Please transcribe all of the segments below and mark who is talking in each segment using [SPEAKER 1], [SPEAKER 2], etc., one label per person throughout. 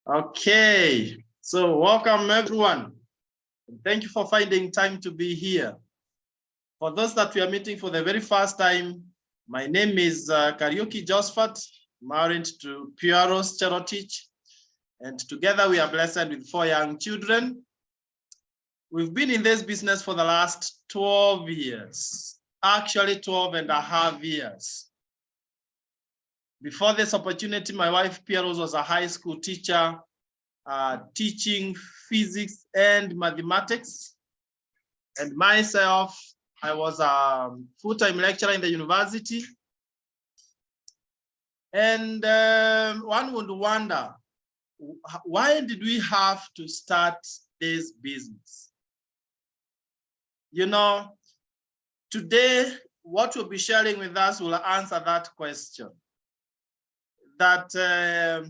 [SPEAKER 1] Okay, so welcome everyone. Thank you for finding time to be here. For those that we are meeting for the very first time, my name is Kariuki Josphat, married to Piaros Cherotich, and together we are blessed with 4 young children. We've been in this business for the last 12 years, actually 12 and a half years. Before this opportunity, my wife Piaros was a high school teacher, teaching physics and mathematics. And myself, I was a full-time lecturer in the university. And one would wonder, why did we have to start this business? You know, today, what we'll be sharing with us will answer that question. That,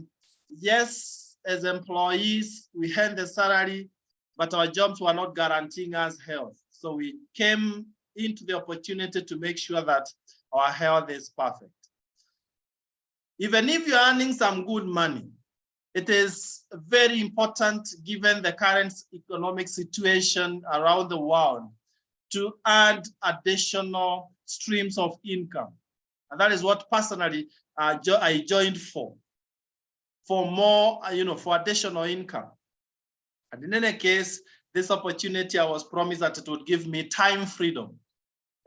[SPEAKER 1] yes, as employees, we earn the salary, but our jobs were not guaranteeing us health. So we came into the opportunity to make sure that our health is perfect. Even if you're earning some good money, it is very important, given the current economic situation around the world, to add additional streams of income. And that is what personally I joined for more, for additional income. And in any case, this opportunity, I was promised that it would give me time freedom.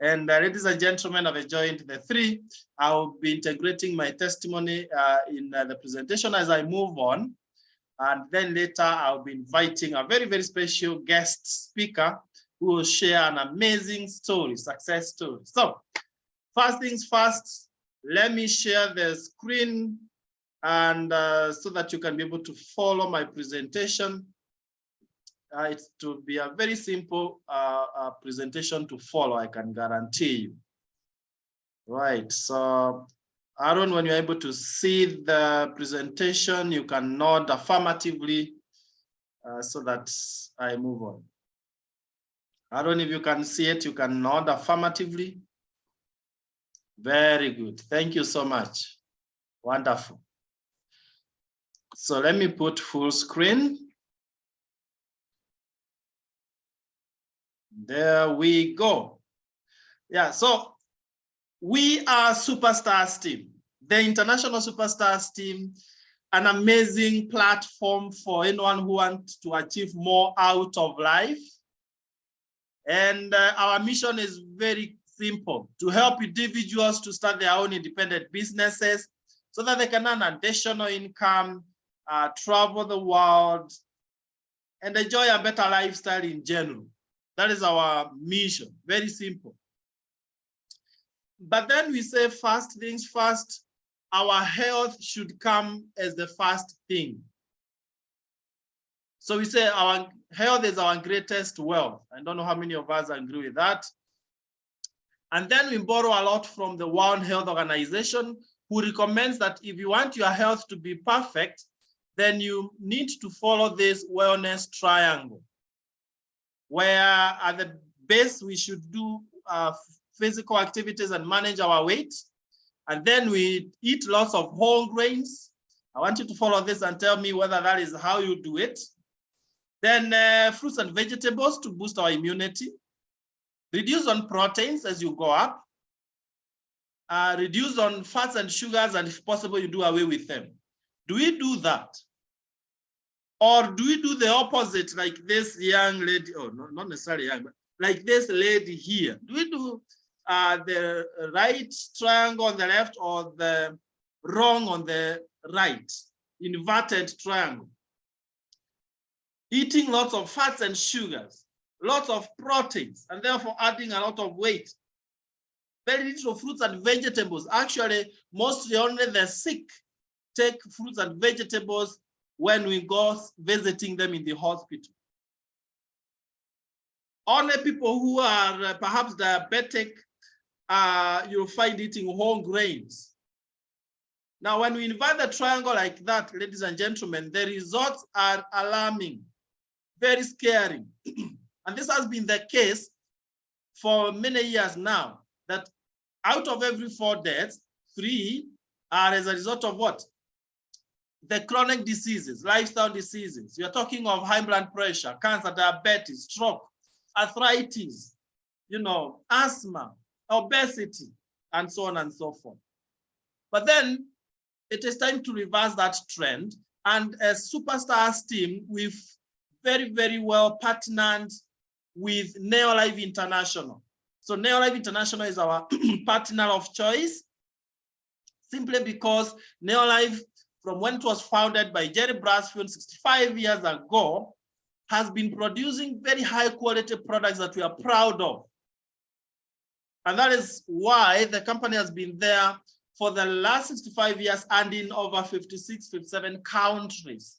[SPEAKER 1] And ladies and gentlemen, I've joined the 3. I'll be integrating my testimony in the presentation as I move on. And then later, I'll be inviting a very, very special guest speaker who will share an amazing story, success story. So first things first, let me share the screen and so that you can be able to follow my presentation. It's to be a very simple presentation to follow, I can guarantee you. Right, so Aaron, when you're able to see the presentation, you can nod affirmatively so that I move on. Aaron, if you can see it, you can nod affirmatively. Very good, thank you so much. Wonderful. So let me put full screen. There we go. Yeah, so we are Superstars team, the International Superstars team, an amazing platform for anyone who wants to achieve more out of life. And our mission is very simple: to help individuals to start their own independent businesses so that they can earn additional income, travel the world, and enjoy a better lifestyle in general. That is our mission, very simple. But then we say, first things first, our health should come as the first thing. So we say our health is our greatest wealth. I don't know how many of us agree with that. And then we borrow a lot from the World Health Organization, who recommends that if you want your health to be perfect, then you need to follow this wellness triangle, where at the base we should do physical activities and manage our weight. And then we eat lots of whole grains. I want you to follow this and tell me whether that is how you do it. Then fruits and vegetables to boost our immunity. Reduce on proteins as you go up. Reduce on fats and sugars, and if possible, you do away with them. Do we do that? Or do we do the opposite, like this young lady, or no, not necessarily young, but like this lady here? Do we do the right triangle on the left or the wrong on the right, inverted triangle? Eating lots of fats and sugars, lots of proteins, and therefore adding a lot of weight. Very little fruits and vegetables. Actually, mostly only the sick take fruits and vegetables when we go visiting them in the hospital. Only people who are perhaps diabetic, you'll find eating whole grains. Now, when we invert the triangle like that, ladies and gentlemen, the results are alarming, very scary. And this has been the case for many years now, that out of every 4 deaths, 3 are as a result of what? the chronic diseases, lifestyle diseases. We are talking of high blood pressure, cancer, diabetes, stroke, arthritis, asthma, obesity, and so on and so forth. But then it is time to reverse that trend. And as Superstars team, we've very, very well partnered with Neolife International. So Neolife International is our partner of choice, simply because Neolife, from when it was founded by Jerry Brasfield 65 years ago, has been producing very high quality products that we are proud of. And that is why the company has been there for the last 65 years and in over 56, 57 countries.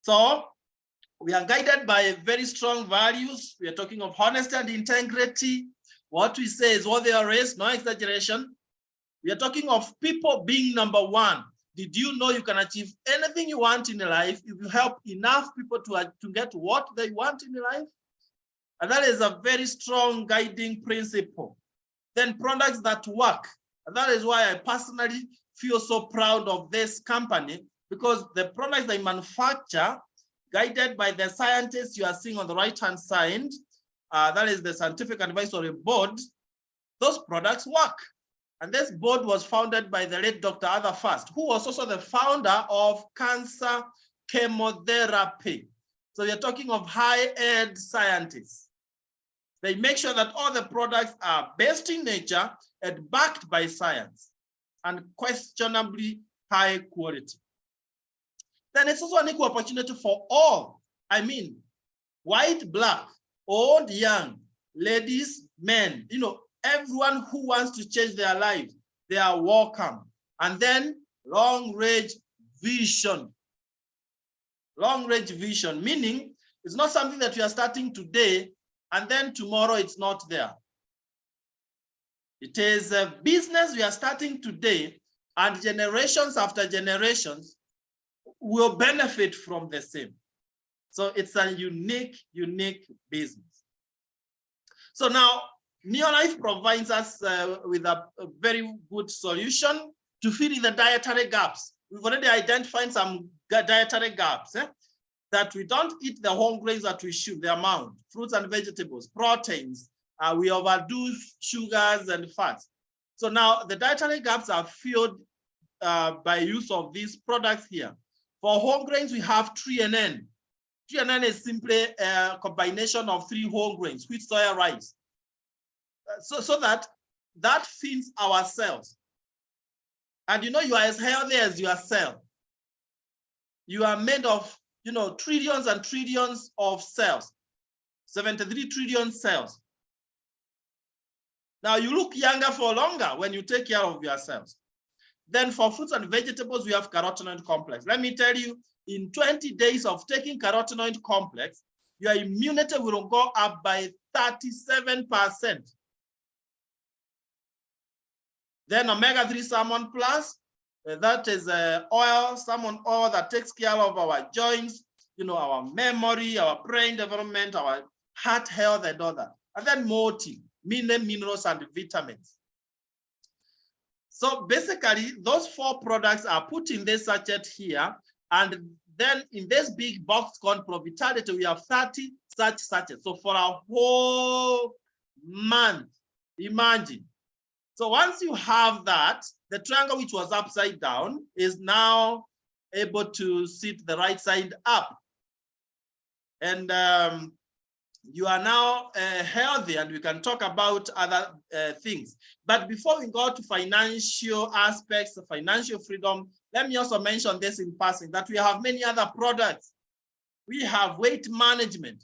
[SPEAKER 1] So we are guided by very strong values. We are talking of honesty and integrity. What we say is what they are raised, no exaggeration. We are talking of people being number one. Did you know you can achieve anything you want in life if you help enough people to get what they want in life? And that is a very strong guiding principle. Then products that work. And that is why I personally feel so proud of this company, because the products they manufacture, guided by the scientists you are seeing on the right-hand side, that is the Scientific Advisory Board, those products work. And this board was founded by the late Dr. Arthur First, who was also the founder of cancer chemotherapy. So you're talking of high-end scientists. They make sure that all the products are based in nature and backed by science and questionably high quality. Then it's also an equal opportunity for all. I mean, white, black, old, young, ladies, men, everyone who wants to change their life, they are welcome. And then long-range vision. Long-range vision, meaning it's not something that we are starting today and then tomorrow it's not there. It is a business we are starting today, and generations after generations will benefit from the same. So it's a unique business. So now Neolife provides us with a very good solution to fill in the dietary gaps. We've already identified some dietary gaps, that we don't eat the whole grains that we should, the amount, fruits and vegetables, proteins, we overdo sugars and fats. So now the dietary gaps are filled by use of these products here. For whole grains, we have 3NN. 3NN is simply a combination of 3 whole grains, wheat, soy, rice. So that feeds our cells. And you are as healthy as your cell. You are made of trillions and trillions of cells, 73 trillion cells. Now you look younger for longer when you take care of your cells. Then for fruits and vegetables, we have carotenoid complex. Let me tell you, in 20 days of taking carotenoid complex, your immunity will go up by 37%. Then omega-3 salmon plus, that is oil, salmon oil that takes care of our joints, our memory, our brain development, our heart health and all that. And then multi, minerals and vitamins. So basically, those 4 products are put in this sachet here. And then in this big box called Provitality, we have 30 such sachets. So for a whole month, imagine. So once you have that, the triangle which was upside down is now able to sit the right side up. And you are now healthy, and we can talk about other things. But before we go to financial aspects of financial freedom, let me also mention this in passing, that we have many other products. We have weight management,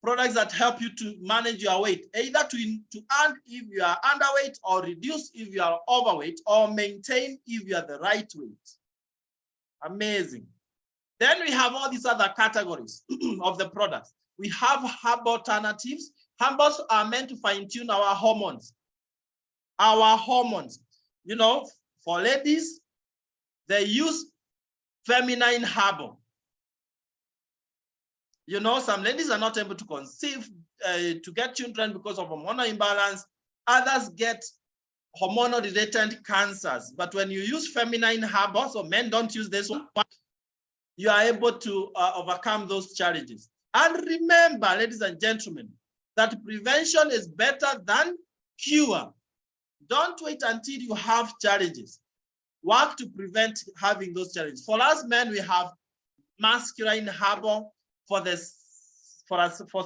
[SPEAKER 1] products that help you to manage your weight, either to earn if you are underweight, or reduce if you are overweight, or maintain if you are the right weight. Amazing. Then we have all these other categories of the products. We have herb alternatives. Herbs are meant to fine-tune our hormones. Our hormones. For ladies, they use feminine herbal. Some ladies are not able to conceive, to get children because of hormonal imbalance. Others get hormonal-related cancers. But when you use feminine herbs, so men don't use this one, you are able to overcome those challenges. And remember, ladies and gentlemen, that prevention is better than cure. Don't wait until you have challenges. Work to prevent having those challenges. For us men, we have masculine herbal for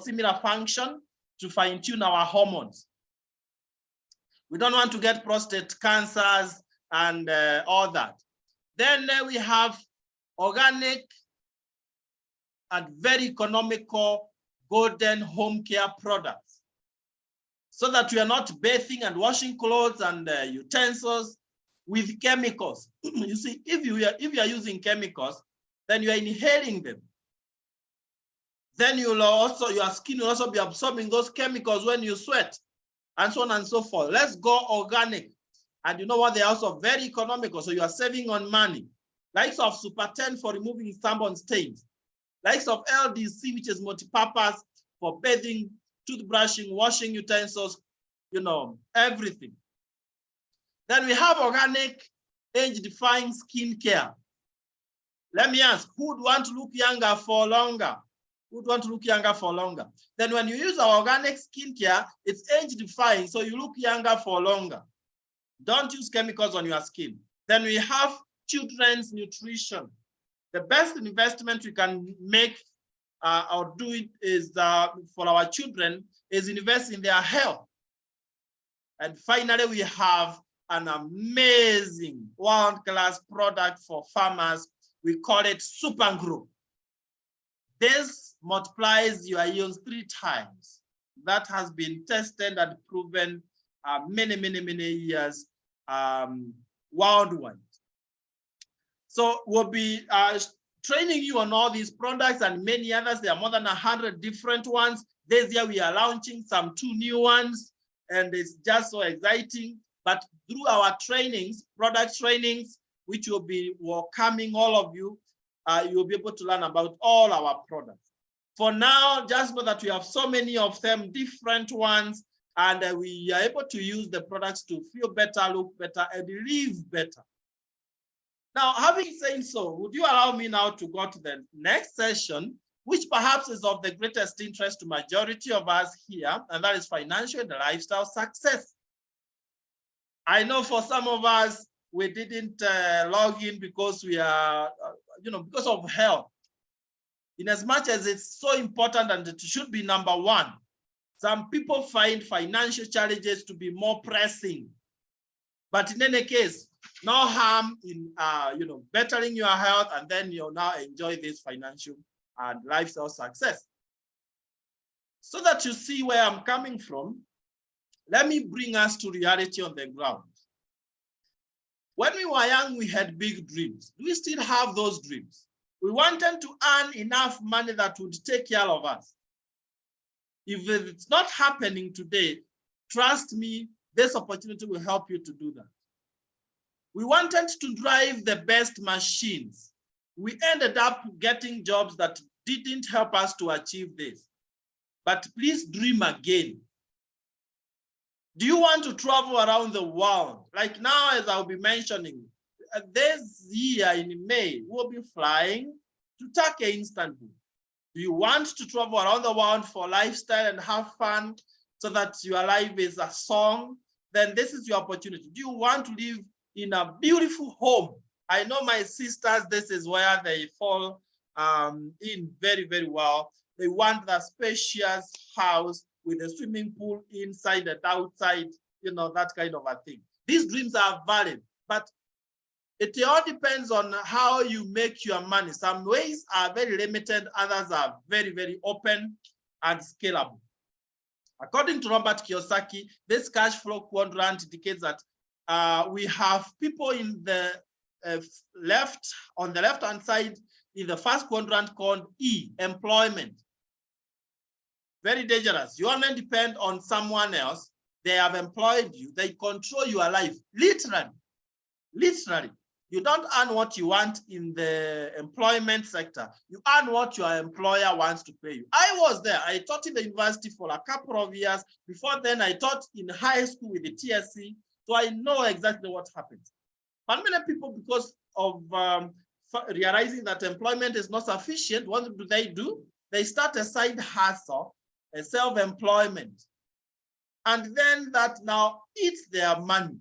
[SPEAKER 1] similar function to fine-tune our hormones. We don't want to get prostate cancers and all that. Then we have organic and very economical golden home care products, so that we are not bathing and washing clothes and utensils with chemicals. You see, if you are using chemicals, then you are inhaling them. Then your skin will also be absorbing those chemicals when you sweat, and so on and so forth. Let's go organic. And you know what? They're also very economical, so you are saving on money. Likes of Super 10 for removing stubborn stains. Likes of LDC, which is multi-purpose for bathing, toothbrushing, washing utensils, you know, everything. Then we have organic age-defying skincare. Let me ask, who would want to look younger for longer? Who would want to look younger for longer? Then when you use our organic skincare, it's age-defying, so you look younger for longer. Don't use chemicals on your skin. Then we have children's nutrition. The best investment we can make or do it is for our children is invest in their health. And finally, we have an amazing world-class product for farmers. We call it Super Grow. This multiplies your yields 3 times. That has been tested and proven many years worldwide. So we'll be training you on all these products and many others. There are more than 100 different ones. This year we are launching some 2 new ones, and it's just so exciting. But through our trainings, product trainings, which will be welcoming all of you, you'll be able to learn about all our products. For now, just know that we have so many of them, different ones, and we are able to use the products to feel better, look better, and live better. Now, having said so, would you allow me now to go to the next session, which perhaps is of the greatest interest to majority of us here, and that is financial and lifestyle success. I know for some of us, we didn't log in because we are, because of health. In as much as it's so important and it should be number 1, some people find financial challenges to be more pressing. But in any case, no harm in bettering your health, and then you'll now enjoy this financial and lifestyle success. So that you see where I'm coming from, let me bring us to reality on the ground. When we were young, we had big dreams. Do we still have those dreams? We wanted to earn enough money that would take care of us. If it's not happening today, trust me, this opportunity will help you to do that. We wanted to drive the best machines. We ended up getting jobs that didn't help us to achieve this. But please dream again. Do you want to travel around the world? Like now, as I'll be mentioning, this year in May, we'll be flying to Turkey, Istanbul. Do you want to travel around the world for lifestyle and have fun so that your life is a song? Then this is your opportunity. Do you want to live in a beautiful home? I know my sisters, this is where they fall in very well. They want the spacious house with a swimming pool inside and outside, that kind of a thing. These dreams are valid, but it all depends on how you make your money. Some ways are very limited, others are very open and scalable. According to Robert Kiyosaki, this cash flow quadrant indicates that we have people in the on the left-hand side in the first quadrant called E, employment. Very dangerous. You only depend on someone else. They have employed you. They control your life, literally. You don't earn what you want in the employment sector. You earn what your employer wants to pay you. I was there. I taught in the university for a couple of years. Before then, I taught in high school with the TSC. So I know exactly what happens. But many people, because of realizing that employment is not sufficient, what do? They start a side hustle, a self-employment. And then that now eats their money.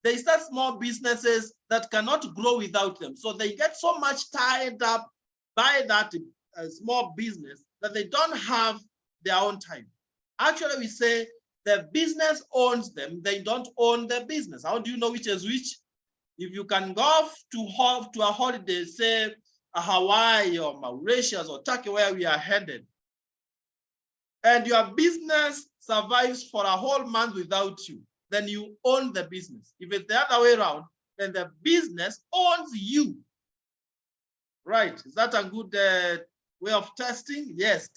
[SPEAKER 1] They start small businesses that cannot grow without them. So they get so much tied up by that small business that they don't have their own time. Actually, we say the business owns them, they don't own the business. How do you know which is which? If you can go to a holiday, say Hawaii or Mauritius or Turkey, where we are headed, and your business survives for a whole month without you, then you own the business. If it's the other way around, then the business owns you. Right? Is that a good way of testing? Yes.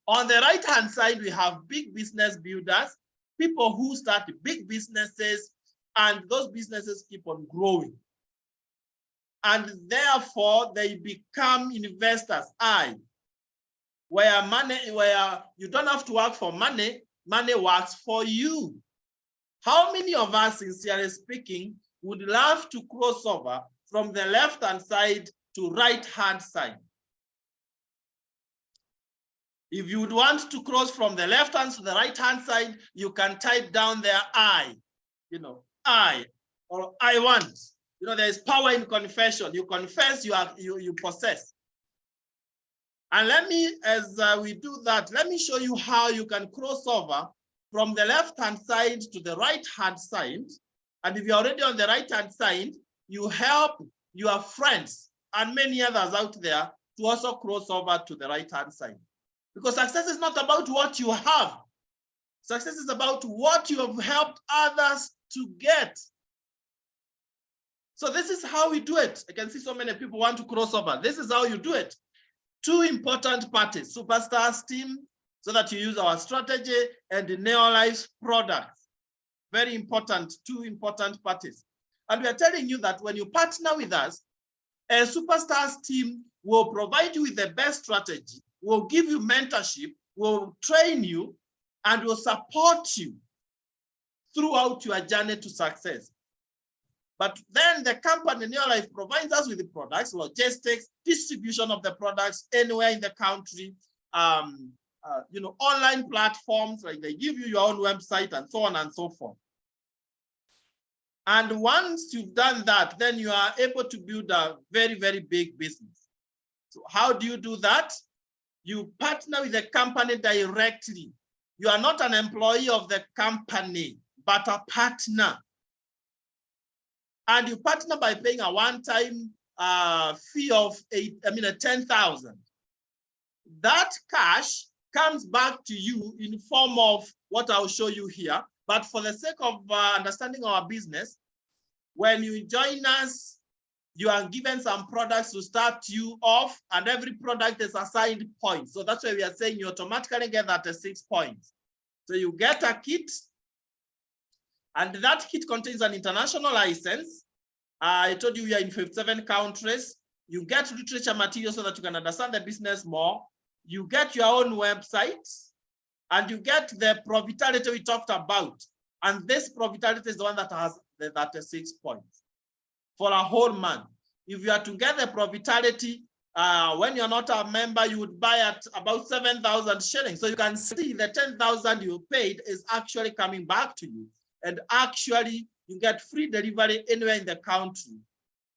[SPEAKER 1] On the right-hand side, we have big business builders, people who start big businesses, and those businesses keep on growing. And therefore, they become investors. Where you don't have to work for money, money works for you. How many of us, sincerely speaking, would love to cross over from the left-hand side to right-hand side? If you would want to cross from the left-hand to the right-hand side, you can type down there I, I, or I want. There's power in confession. You confess, you possess. And let me, as we do that, let me show you how you can cross over from the left-hand side to the right-hand side. And if you're already on the right-hand side, you help your friends and many others out there to also cross over to the right-hand side. Because success is not about what you have. Success is about what you have helped others to get. So this is how we do it. I can see so many people want to cross over. This is how you do it. Two important parties, Superstars team, so that you use our strategy, and the Neolife's products. Very important, two important parties. And we are telling you that when you partner with us, a Superstars team will provide you with the best strategy, will give you mentorship, will train you, and will support you throughout your journey to success. But then the company Neolife provides us with the products, logistics, distribution of the products anywhere in the country, online platforms, like they give you your own website and so on and so forth. And once you've done that, then you are able to build a very, very big business. So how do you do that? You partner with the company directly. You are not an employee of the company, but a partner. And you partner by paying a one-time fee of 10,000. That cash comes back to you in form of what I'll show you here. But for the sake of understanding our business, when you join us, you are given some products to start you off, and every product is assigned points. So that's why we are saying you automatically get that 6 points. So you get a kit, and that kit contains an international license. I told you we are in 57 countries. You get literature material so that you can understand the business more. You get your own website, and you get the profitability we talked about. And this profitability is the one that has the 6 points for a whole month. If you are to get the profitability, when you're not a member, you would buy at about 7,000 shillings. So you can see the 10,000 you paid is actually coming back to you. And actually, you get free delivery anywhere in the country.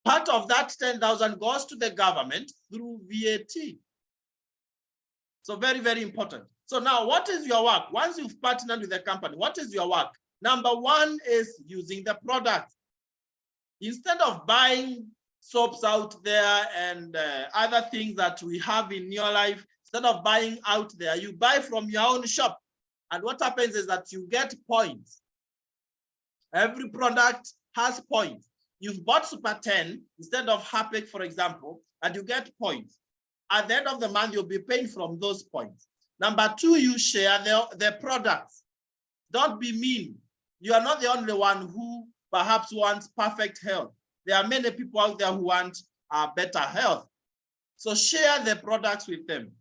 [SPEAKER 1] Part of that 10,000 goes to the government through VAT. So very, very important. So now, what is your work? Once you've partnered with the company, what is your work? Number one is using the product. Instead of buying soaps out there and other things that we have in your life, instead of buying out there, you buy from your own shop. And what happens is that you get points. Every product has points. You've bought Super 10 instead of Harpic, for example, and you get points. At the end of the month, you'll be paying from those points. Number two, you share the products. Don't be mean. You are not the only one who perhaps wants perfect health. There are many people out there who want better health. So share the products with them.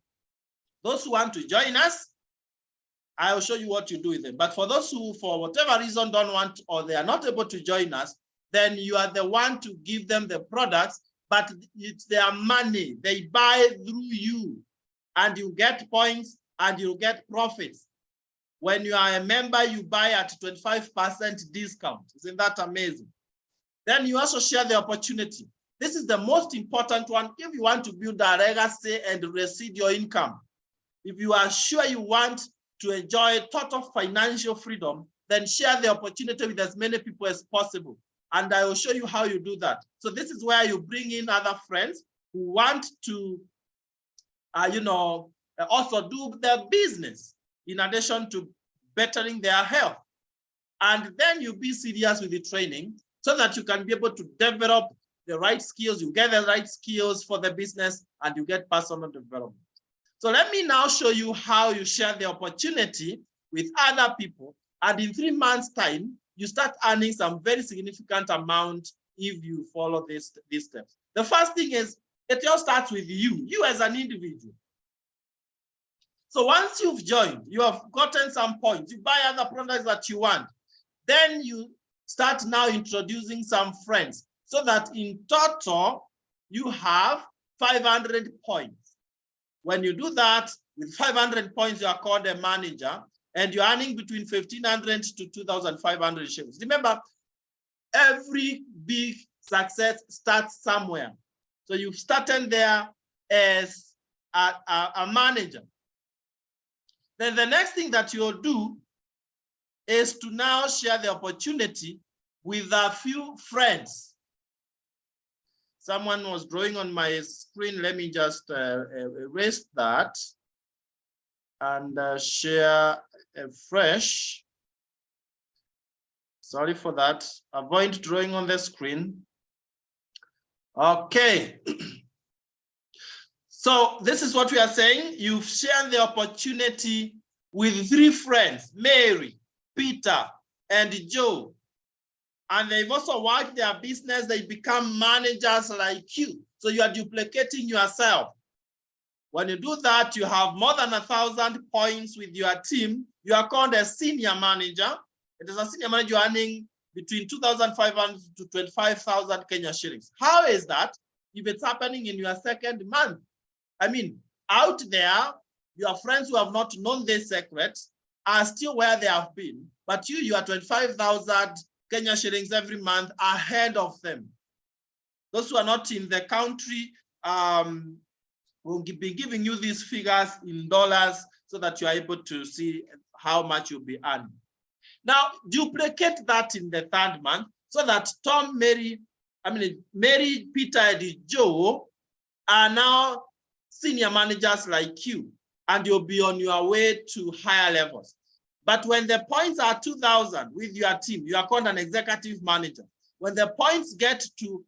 [SPEAKER 1] Those who want to join us, I'll show you what you do with them. But for those who, for whatever reason, don't want or they are not able to join us, then you are the one to give them the products, but it's their money. They buy through you, and you get points and you get profits. When you are a member, you buy at 25% discount. Isn't that amazing? Then you also share the opportunity. This is the most important one if you want to build a legacy and receive your income. If you are sure you want to enjoy total financial freedom, then share the opportunity with as many people as possible. And I will show you how you do that. So this is where you bring in other friends who want to, also do their business in addition to bettering their health. And then you be serious with the training so that you can be able to develop the right skills, you get the right skills for the business, and you get personal development. So let me now show you how you share the opportunity with other people. And in 3 months' time, you start earning some very significant amount if you follow these steps. The first thing is, it all starts with you as an individual. So once you've joined, you have gotten some points, you buy other products that you want, then you start now introducing some friends so that in total, you have 500 points. When you do that, with 500 points, you are called a manager, and you're earning between 1,500 to 2,500 shillings. Remember, every big success starts somewhere. So you've started there as a manager. Then the next thing that you'll do is to now share the opportunity with a few friends. Someone was drawing on my screen. Let me just erase that and share afresh. Sorry for that. Avoid drawing on the screen. Okay. So this is what we are saying. You've shared the opportunity with 3 friends, Mary, Peter, and Joe. And they've also worked their business. They become managers like you. So you are duplicating yourself. When you do that, you have more than 1,000 points with your team. You are called a senior manager. It is a senior manager earning between 2,500 to 25,000 Kenya shillings. How is that if it's happening in your 2nd month? I mean, out there, your friends who have not known this secret are still where they have been, but you are 25,000 Kenya shillings every month ahead of them. Those who are not in the country will be giving you these figures in dollars so that you are able to see how much you'll be earning. Now, duplicate that in the 3rd month so that Mary, Peter, and Joe are now senior managers like you, and you'll be on your way to higher levels. But when the points are 2,000 with your team, you are called an executive manager. When the points get to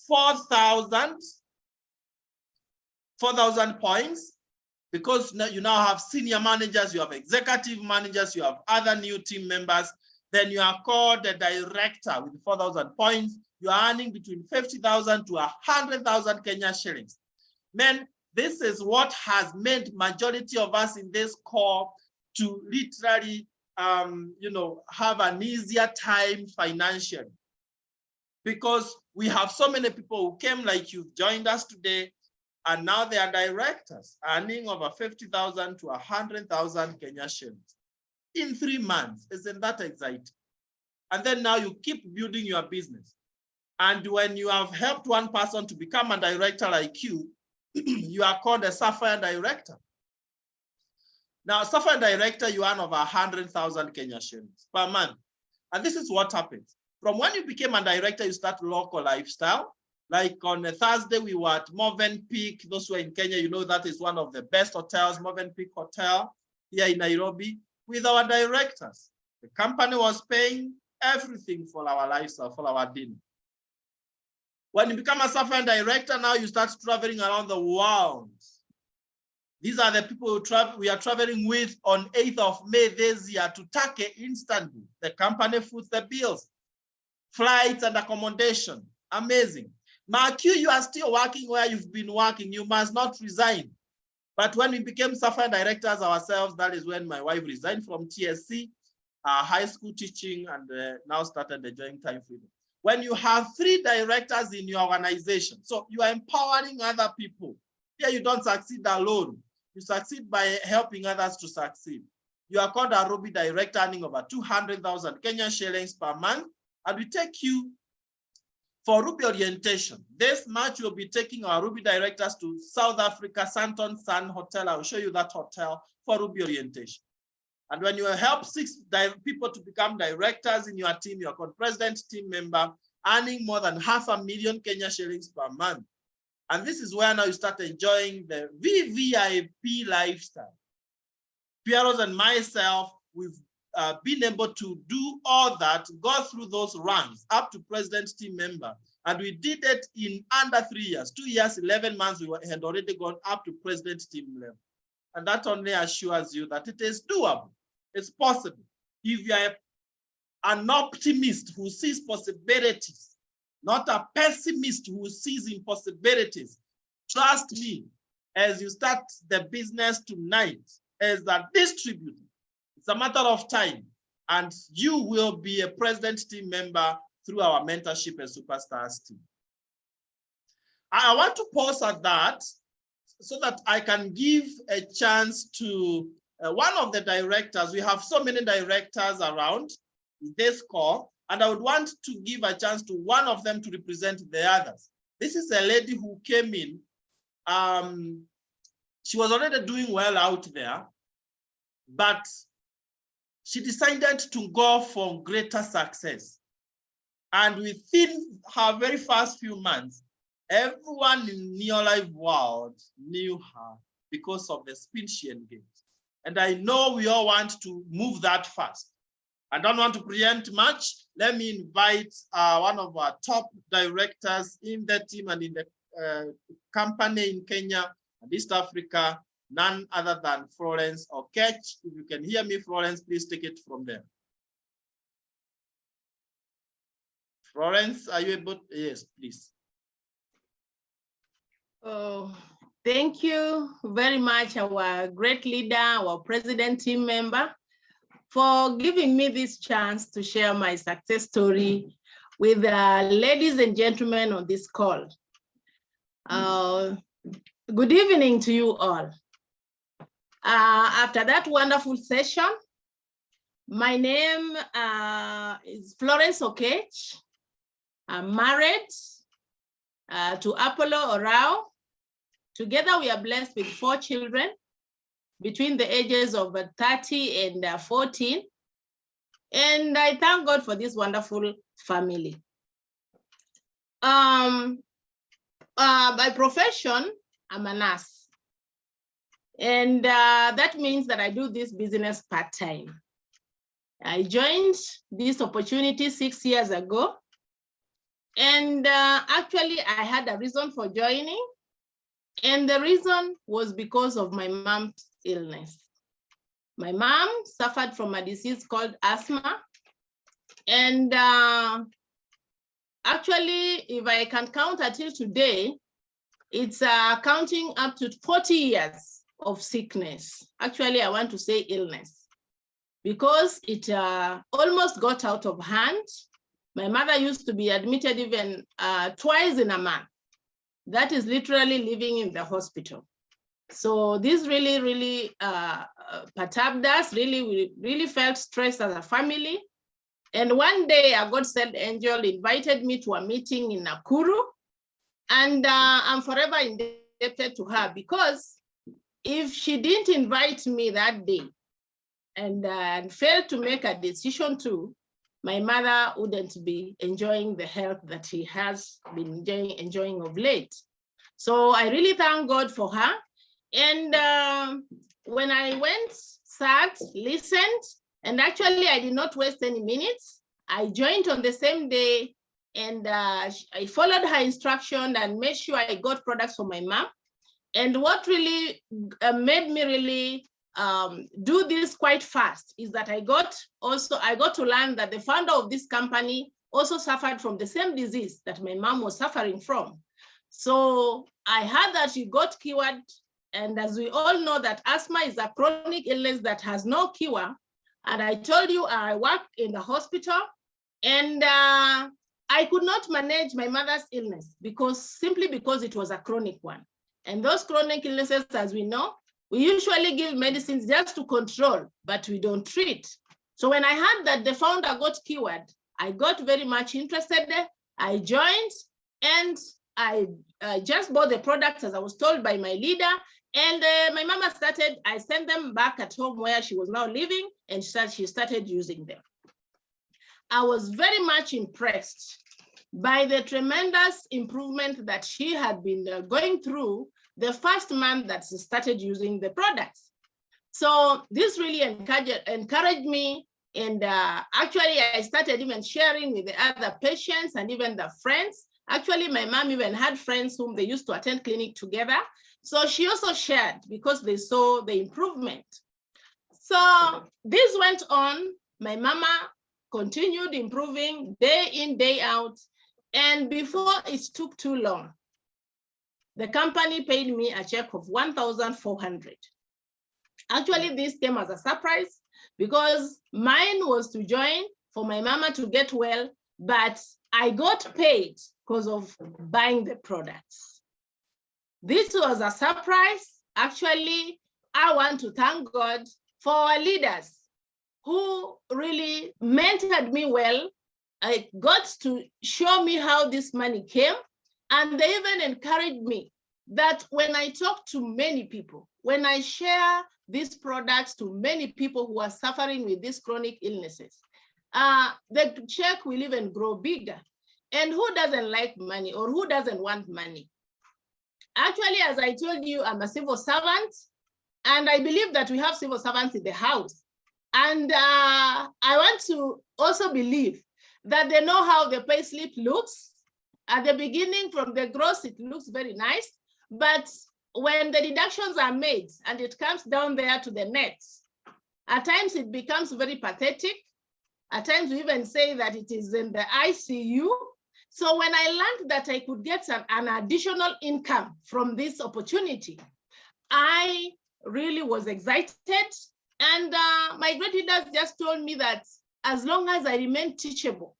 [SPEAKER 1] 4,000 points, because you now have senior managers, you have executive managers, you have other new team members, then you are called a director with 4,000 points. You are earning between 50,000 to 100,000 Kenya shillings. Men, this is what has made majority of us in this core to literally, have an easier time financially. Because we have so many people who came like you've joined us today, and now they are directors earning over 50,000 to 100,000 Kenya shillings in 3 months. Isn't that exciting? And then now you keep building your business. And when you have helped one person to become a director like you, you are called a Sapphire Director. Now, Sapphire Director, you earn over 100,000 Kenya shillings per month. And this is what happens. From when you became a director, you start local lifestyle. Like on a Thursday, we were at Movenpick. Those who are in Kenya, you know that is one of the best hotels, Movenpick Hotel here in Nairobi, with our directors. The company was paying everything for our lifestyle, for our dinner. When you become a Sapphire Director, now you start traveling around the world. These are the people we are traveling with on 8th of May this year to Turkey instantly. The company foots the bills, flights and accommodation. Amazing. Mark, you are still working where you've been working. You must not resign. But when we became SAFA directors ourselves, that is when my wife resigned from TSC, high school teaching, and now started enjoying time freedom. When you have 3 directors in your organization, so you are empowering other people. Here you don't succeed alone. You succeed by helping others to succeed. You are called a Ruby director, earning over 200,000 Kenyan shillings per month, and we take you for Ruby orientation. This March, we'll be taking our Ruby directors to South Africa, Santon Sun Hotel. I will show you that hotel for Ruby orientation. And when you help 6 people to become directors in your team, you're called president team member, earning more than 500,000 Kenya shillings per month. And this is where now you start enjoying the VVIP lifestyle. Pieros and myself, we've been able to do all that, go through those ranks up to president team member. And we did it in under 3 years, 2 years, 11 months, we had already gone up to president team level. And that only assures you that it is doable. It's possible. If you are an optimist who sees possibilities, not a pessimist who sees impossibilities, trust me, as you start the business tonight as a distributor, it's a matter of time, and you will be a president team member through our mentorship and superstars team. I want to pause at that so that I can give a chance to one of the directors. We have so many directors around this call, and I would want to give a chance to one of them to represent the others. This is a lady who came in. She was already doing well out there, but she decided to go for greater success. And within her very first few months, everyone in Neolife world knew her because of the speed she engaged. And I know we all want to move that fast. I don't want to preempt much. Let me invite one of our top directors in the team and in the company in Kenya and East Africa, none other than Florence Okech. If you can hear me, Florence, please take it from there. Florence, are you able? Yes, please.
[SPEAKER 2] Oh, thank you very much, our great leader, our president team member, for giving me this chance to share my success story with ladies and gentlemen on this call. Good evening to you all. After that wonderful session, my name is Florence Okech. I'm married to Apollo Orao. Together we are blessed with 4 children between the ages of 30 and 14. And I thank God for this wonderful family. By profession, I'm a nurse. And that means that I do this business part-time. I joined this opportunity 6 years ago. And actually, I had a reason for joining. And the reason was because of my mom's illness. My mom suffered from a disease called asthma. And actually, if I can count until today, it's counting up to 40 years of sickness. Actually, I want to say illness, because it almost got out of hand. My mother used to be admitted even twice in a month. That is literally living in the hospital. So this really, really perturbed us. We really felt stressed as a family. And one day a God-sent angel invited me to a meeting in Nakuru. And I'm forever indebted to her, because if she didn't invite me that day and failed to make a decision to, my mother wouldn't be enjoying the health that she has been enjoying of late. So I really thank God for her. And when I went, sat, listened, and actually I did not waste any minutes. I joined on the same day, and I followed her instruction and made sure I got products for my mom. And what really made me really do this quite fast is that I got to learn that the founder of this company also suffered from the same disease that my mom was suffering from. So I heard that she got cured And as we all know that asthma is a chronic illness that has no cure. And I told you I worked in the hospital, and I could not manage my mother's illness simply because it was a chronic one. And those chronic illnesses, as we know, we usually give medicines just to control, but we don't treat. So when I heard that the founder got cured, I got very much interested. I joined, and I just bought the products as I was told by my leader. And my mama started, I sent them back at home where she was now living, and she started using them. I was very much impressed by the tremendous improvement that she had been going through the first month that she started using the products. So this really encouraged me. And actually, I started even sharing with the other patients and even the friends. Actually, my mom even had friends whom they used to attend clinic together. So she also shared because they saw the improvement. So this went on. My mama continued improving day in, day out. And before it took too long, the company paid me a check of 1,400. Actually, this came as a surprise because mine was to join for my mama to get well, but I got paid because of buying the products. This was a surprise. Actually, I want to thank God for our leaders who really mentored me well. I got to show me how this money came, and they even encouraged me that when I talk to many people, when I share these products to many people who are suffering with these chronic illnesses, the check will even grow bigger. And who doesn't like money, or who doesn't want money? Actually, as I told you, I'm a civil servant, and I believe that we have civil servants in the house. And I want to also believe that they know how the pay slip looks. At the beginning, from the gross, it looks very nice. But when the deductions are made and it comes down there to the net, at times it becomes very pathetic. At times we even say that it is in the ICU. So when I learned that I could get an additional income from this opportunity, I really was excited. And my great leaders just told me that as long as I remain teachable,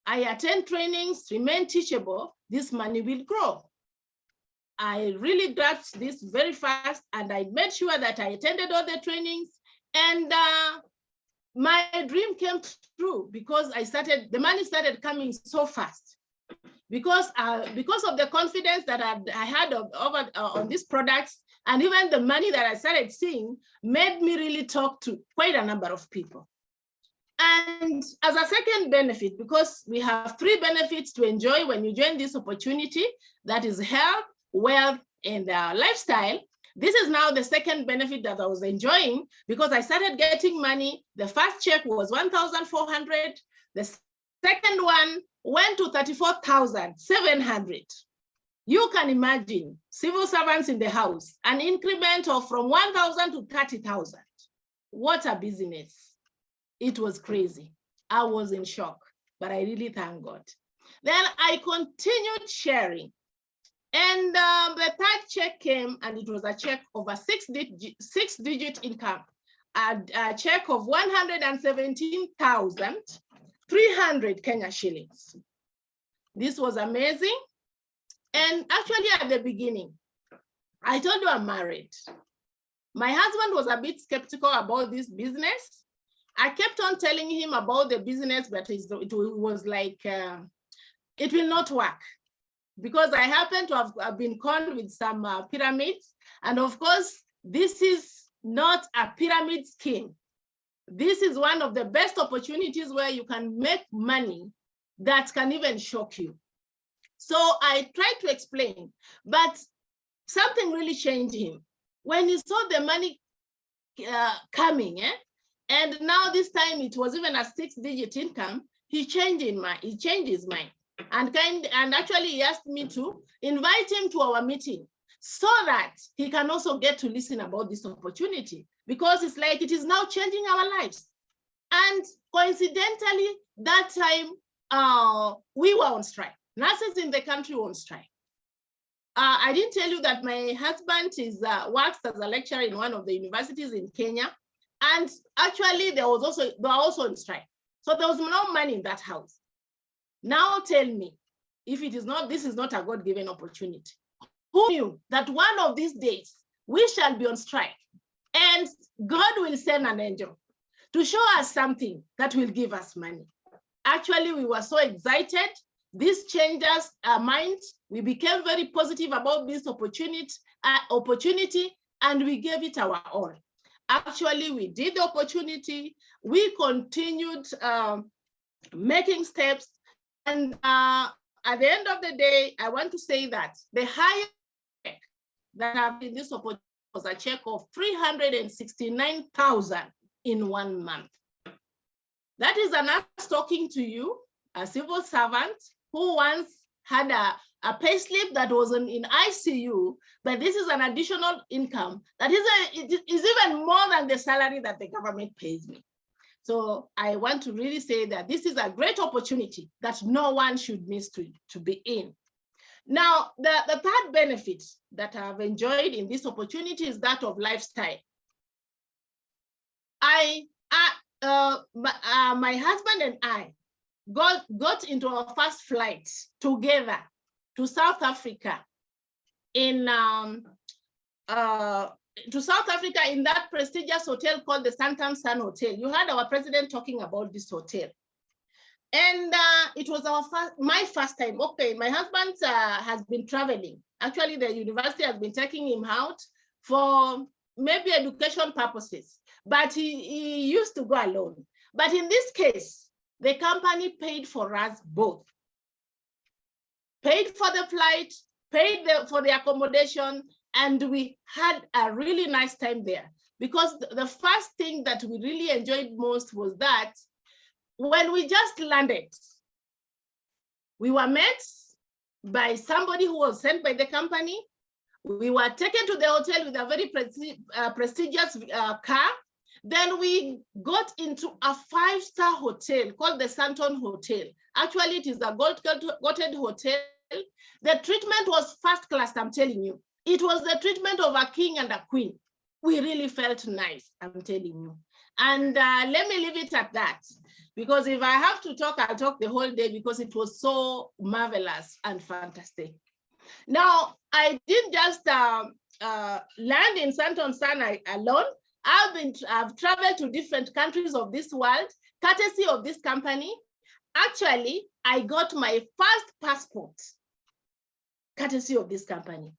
[SPEAKER 2] I attend trainings, remain teachable, this money will grow. I really grasped this very fast, and I made sure that I attended all the trainings, and my dream came true because the money started coming so fast because of the confidence that I had on these products, and even the money that I started seeing made me really talk to quite a number of people. And as a second benefit, because we have 3 benefits to enjoy when you join this opportunity, that is health, wealth, and lifestyle. This is now the second benefit that I was enjoying because I started getting money. The first check was 1,400. The second one went to 34,700. You can imagine civil servants in the house, an increment of from 1,000 to 30,000. What a business. It was crazy. I was in shock, but I really thank God. Then I continued sharing. And the third check came, and it was a check of a six-digit income, a check of 117,300 Kenya shillings. This was amazing. And actually at the beginning, I told you I'm married. My husband was a bit skeptical about this business. I kept on telling him about the business, but it was like, it will not work. Because I happen to have been conned with some pyramids. And of course, this is not a pyramid scheme. This is one of the best opportunities where you can make money that can even shock you. So I tried to explain, but something really changed him. When he saw the money coming, and now this time it was even a 6-digit income, he changed his mind. And actually he asked me to invite him to our meeting so that he can also get to listen about this opportunity, because it's like it is now changing our lives. And coincidentally, that time we were on strike. Nurses in the country were on strike. I didn't tell you that my husband works as a lecturer in one of the universities in Kenya. And actually, they were also on strike. So there was no money in that house. Now tell me, if this is not a God-given opportunity. Who knew that one of these days we shall be on strike and God will send an angel to show us something that will give us money? Actually, we were so excited. This changed our minds. We became very positive about this opportunity, and we gave it our all. Actually, we did the opportunity. We continued making steps. And at the end of the day, I want to say that the highest check that have in this opportunity was a check of 369,000 in 1 month. That is us talking to you, a civil servant who once had a payslip that was in ICU, but this is an additional income that is even more than the salary that the government pays me. So I want to really say that this is a great opportunity that no one should miss to be in. Now, the third benefit that I've enjoyed in this opportunity is that of lifestyle. My husband and I got into our first flight together to South Africa in that prestigious hotel called the Santam Sun Hotel. You heard our president talking about this hotel. And it was my first time. Okay, my husband has been traveling. Actually, the university has been taking him out for maybe education purposes, but he used to go alone. But in this case, the company paid for us both. Paid for the flight, paid for the accommodation, and we had a really nice time there. Because the first thing that we really enjoyed most was that when we just landed, we were met by somebody who was sent by the company. We were taken to the hotel with a very prestigious car. Then we got into a 5-star hotel called the Santon Hotel. Actually, it is a gold-coated hotel. The treatment was first class, I'm telling you. It was the treatment of a king and a queen. We really felt nice, I'm telling you. And let me leave it at that, because if I have to talk, I'll talk the whole day, because it was so marvelous and fantastic. Now, I didn't just land in Santon Sun alone. I've traveled to different countries of this world, courtesy of this company. Actually, I got my first passport, courtesy of this company.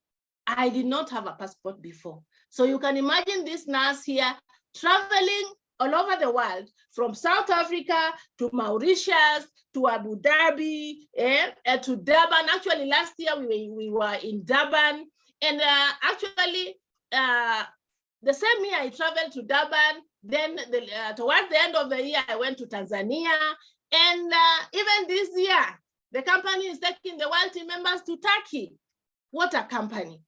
[SPEAKER 2] I did not have a passport before. So you can imagine this nurse here traveling all over the world, from South Africa to Mauritius, to Abu Dhabi, to Durban. Actually, last year we were in Durban. And actually, the same year I traveled to Durban. Then towards the end of the year, I went to Tanzania. And even this year, the company is taking the world team members to Turkey. What a company.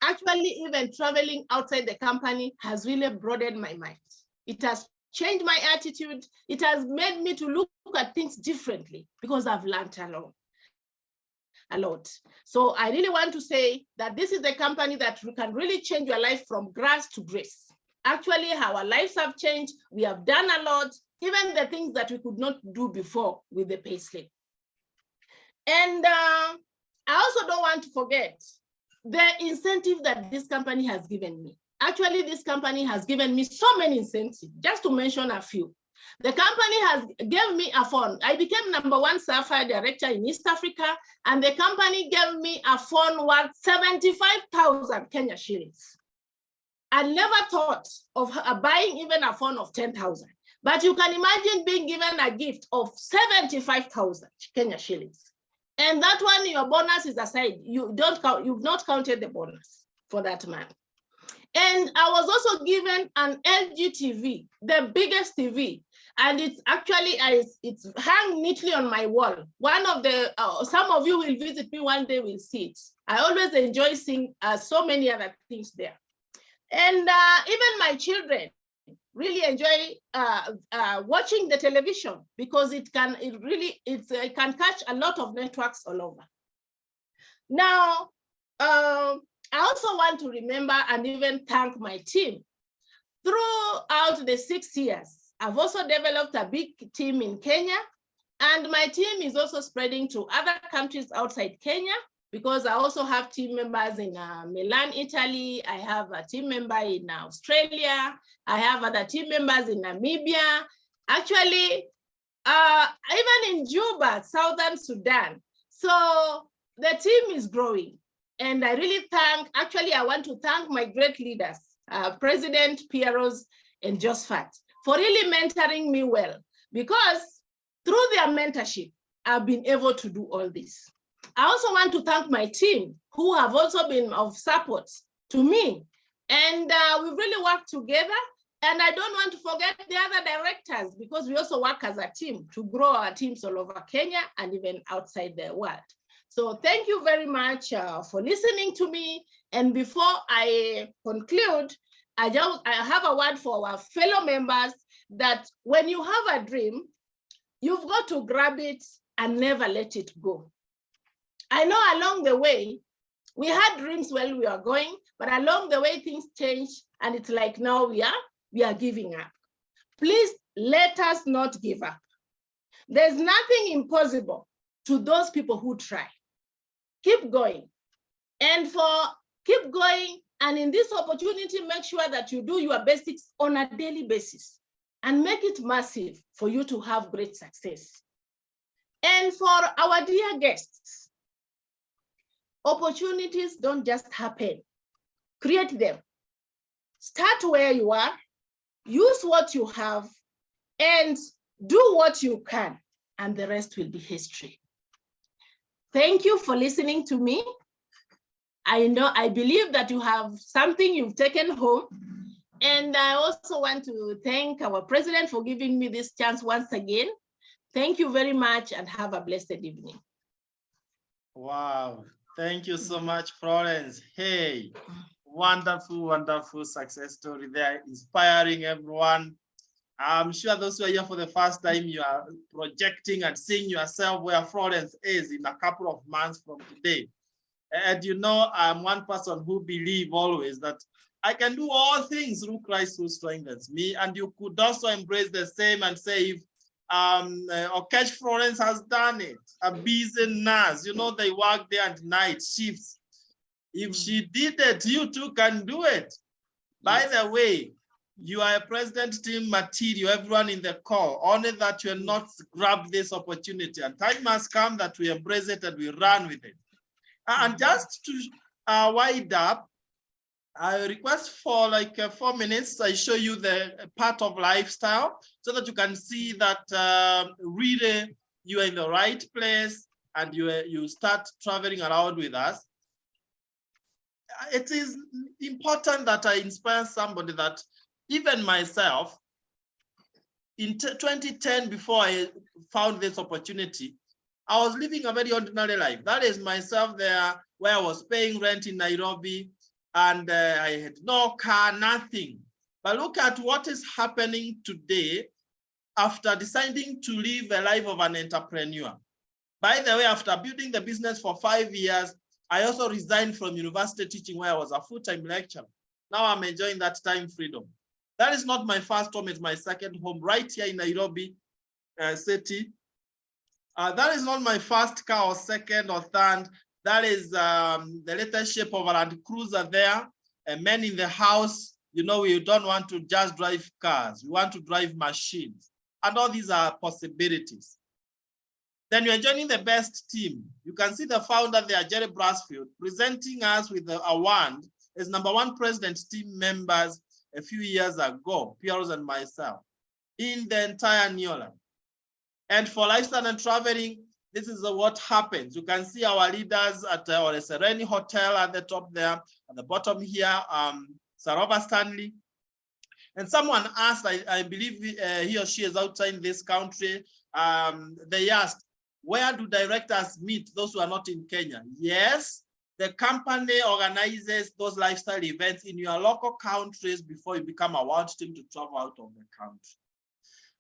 [SPEAKER 2] Actually, even traveling outside the company has really broadened my mind. It has changed my attitude. It has made me to look at things differently, because I've learned a lot. So I really want to say that this is the company that can really change your life from grass to grace. Actually, our lives have changed. We have done a lot, even the things that we could not do before with the payslip. And I also don't want to forget the incentive that this company has given me. Actually, this company has given me so many incentives, just to mention a few. The company has given me a phone. I became #1 Sapphire Director in East Africa, and the company gave me a phone worth 75,000 Kenya shillings. I never thought of buying even a phone of 10,000, but you can imagine being given a gift of 75,000 Kenya shillings. And that one, your bonus is aside. You've not counted the bonus for that month. And I was also given an LG TV, the biggest TV. And it's actually, it's hung neatly on my wall. One of the, some of you will visit me one day, will see it. I always enjoy seeing so many other things there. And even my children really enjoy watching the television, because it can catch a lot of networks all over. Now, I also want to remember and even thank my team. Throughout the 6 years, I've also developed a big team in Kenya, and my team is also spreading to other countries outside Kenya, because I also have team members in Milan, Italy. I have a team member in Australia. I have other team members in Namibia. Actually, even in Juba, Southern Sudan. So the team is growing. And I really I want to thank my great leaders, President Pieros and Josphat, for really mentoring me well, because through their mentorship, I've been able to do all this. I also want to thank my team, who have also been of support to me. And we've really worked together. And I don't want to forget the other directors, because we also work as a team to grow our teams all over Kenya and even outside the world. So thank you very much for listening to me. And before I conclude, I have a word for our fellow members, that when you have a dream, you've got to grab it and never let it go. I know along the way, we had dreams while we were going, but along the way things changed, and it's like now we are giving up. Please let us not give up. There's nothing impossible to those people who try. Keep going. And keep going, and in this opportunity, make sure that you do your basics on a daily basis and make it massive for you to have great success. And for our dear guests, opportunities don't just happen. Create them. Start where you are, use what you have, and do what you can, and the rest will be history. Thank you for listening to me. I believe that you have something you've taken home. And I also want to thank our president for giving me this chance once again. Thank you very much, and have a blessed evening.
[SPEAKER 1] Wow, thank you so much, Florence. Hey, wonderful, wonderful success story there, inspiring everyone. I'm sure those who are here for the first time, you are projecting and seeing yourself where Florence is in a couple of months from today. And you know, I'm one person who believes always that I can do all things through Christ who strengthens me. And you could also embrace the same and say, if Okech Florence has done it, a busy nurse, you know, they work day and night shifts. If she did it, you too can do it. By the way, you are a president team material, everyone in the call, only that you are not grabbed this opportunity. And time has come that we embrace it and we run with it. And just to wind up, I request for like 4 minutes, I show you the part of lifestyle so that you can see that really you are in the right place and you start traveling around with us. It is important that I inspire somebody that even myself, in 2010, before I found this opportunity, I was living a very ordinary life. That is myself there, where I was paying rent in Nairobi, and I had no car, nothing. But look at what is happening today after deciding to live a life of an entrepreneur. By the way, after building the business for 5 years, I also resigned from university teaching, where I was a full-time lecturer. Now I'm enjoying that time freedom. That is not my first home, it's my second home right here in Nairobi city. That is not my first car or second or third. That is the latest shape of a Land Cruiser there. And men in the house, you know, we don't want to just drive cars. We want to drive machines. And all these are possibilities. Then you're joining the best team. You can see the founder there, Jerry Brasfield, presenting us with the award as #1 president team members a few years ago, Pieros and myself, in the entire Neoland. And for lifestyle and traveling, this is what happens. You can see our leaders at our Sereni Hotel at the top there, at the bottom here, Sarova Stanley. And someone asked, I believe he or she is outside this country, they asked, where do directors meet those who are not in Kenya? Yes, the company organizes those lifestyle events in your local countries before you become a world team to travel out of the country.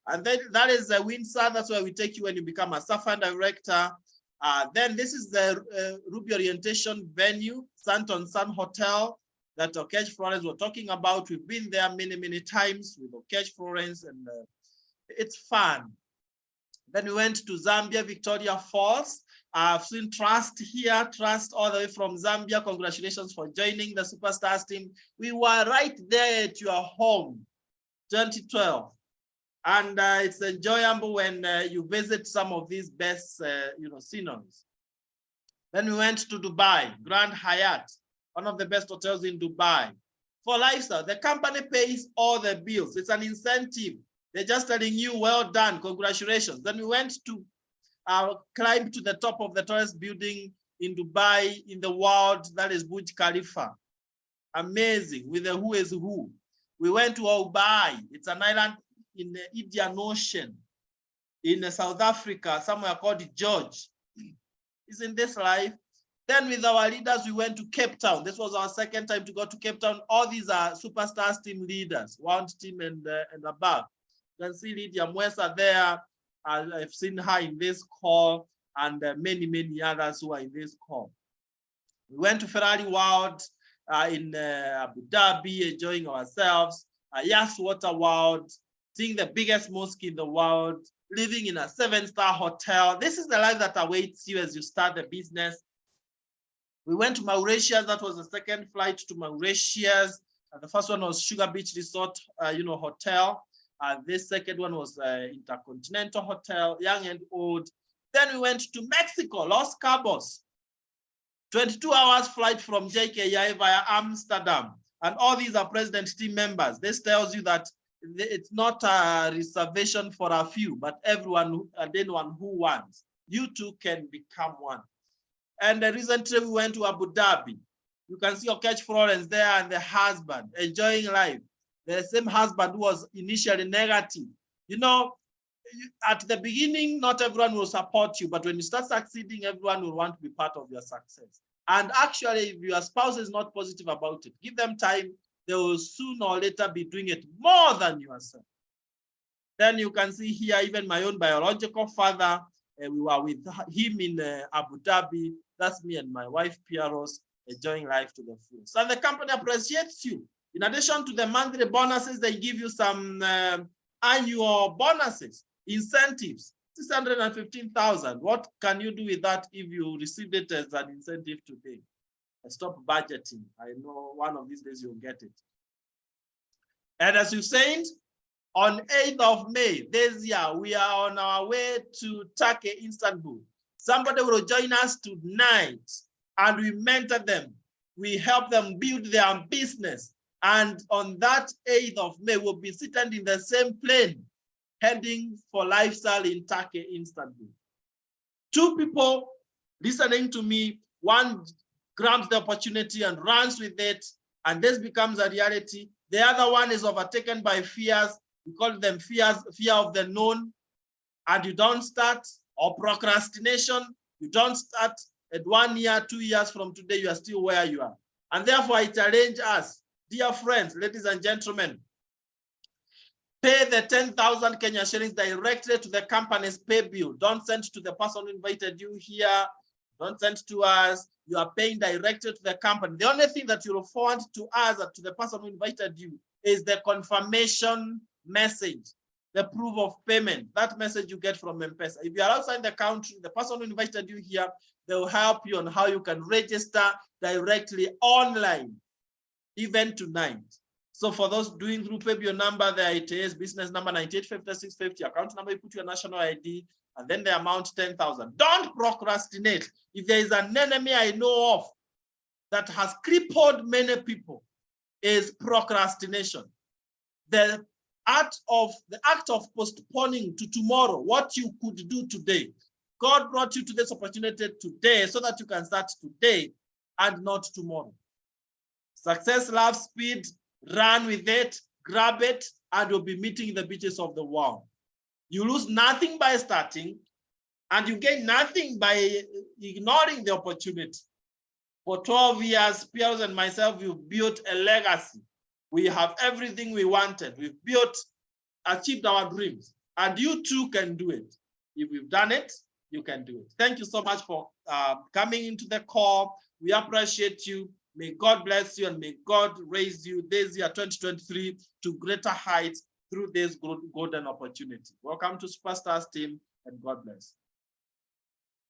[SPEAKER 1] And then that is Windsor. That's where we take you when you become a SAFA director. Then this is the Ruby orientation venue, Santon Sun Hotel, that Okech Florence were talking about. We've been there many, many times with Okech Florence, and it's fun. Then we went to Zambia, Victoria Falls. I've seen Trust here, Trust all the way from Zambia. Congratulations for joining the Superstars team. We were right there at your home, 2012. And it's enjoyable when you visit some of these best, sceneries. Then we went to Dubai, Grand Hyatt, one of the best hotels in Dubai. For lifestyle, the company pays all the bills. It's an incentive. They're just telling you, well done, congratulations. Then we went to climb to the top of the tallest building in Dubai, in the world, that is Burj Khalifa. Amazing, with the who is who. We went to Obai. It's an island in the Indian Ocean, in South Africa, somewhere called George. Isn't this life? Then with our leaders, we went to Cape Town. This was our second time to go to Cape Town. All these are Superstars team leaders, one team and above. You can see Lydia Mwesa there. I've seen her in this call, and many, many others who are in this call. We went to Ferrari World in Abu Dhabi, enjoying ourselves. Yas Water World, seeing the biggest mosque in the world, living in a 7-star hotel. This is the life that awaits you as you start the business. We went to Mauritius. That was the second flight to Mauritius. The first one was Sugar Beach Resort, hotel. This second one was Intercontinental Hotel, young and old. Then we went to Mexico, Los Cabos. 22 hours flight from JKI via Amsterdam. And all these are president team members. This tells you that it's not a reservation for a few, but everyone and anyone who wants. You too can become one. And recently we went to Abu Dhabi. You can see Okech Florence there and the husband enjoying life. The same husband who was initially negative. You know, at the beginning, not everyone will support you, but when you start succeeding, everyone will want to be part of your success. And actually, if your spouse is not positive about it, give them time. They will sooner or later be doing it more than yourself. Then you can see here, even my own biological father, we were with him in Abu Dhabi. That's me and my wife, Pieros, enjoying life to the full. So the company appreciates you. In addition to the monthly bonuses, they give you some annual bonuses, incentives, 615,000. What can you do with that if you received it as an incentive today? Stop budgeting. I know one of these days you'll get it. And as you said, on 8th of May this year, we are on our way to Turkey, Istanbul. Somebody will join us tonight, and we mentor them. We help them build their business. And on that 8th of May, we'll be sitting in the same plane, heading for lifestyle in Turkey, Istanbul. 2 people listening to me, one grabs the opportunity and runs with it, and this becomes a reality. The other one is overtaken by fears. We call them fear of the known, and you don't start, or procrastination. You don't start at 1 year, 2 years from today, you are still where you are. And therefore, I challenge us, dear friends, ladies and gentlemen, pay the 10,000 Kenya shillings directly to the company's pay bill. Don't send to the person who invited you here. Don't send to us. You are paying directly to the company. The only thing that you will forward to us, to the person who invited you, is the confirmation message, the proof of payment. That message you get from M-Pesa. If you are outside the country, the person who invited you here, they will help you on how you can register directly online, even tonight. So for those doing through PayBill number, there it is, business number 985650, account number, you put your national ID, and then the amount 10,000. Don't procrastinate. If there is an enemy I know of that has crippled many people, is procrastination. The act of postponing to tomorrow what you could do today. God brought you to this opportunity today so that you can start today and not tomorrow. Success loves speed. Run with it, grab it, and you'll be meeting the beaches of the world. You lose nothing by starting, and you gain nothing by ignoring the opportunity. For 12 years, Piers and myself, we've built a legacy. We have everything we wanted. We've achieved our dreams, and you too can do it. If we've done it, you can do it. Thank you so much for coming into the call. We appreciate you. May God bless you and may God raise you this year, 2023, to greater heights through this golden opportunity. Welcome to Superstars team and God bless.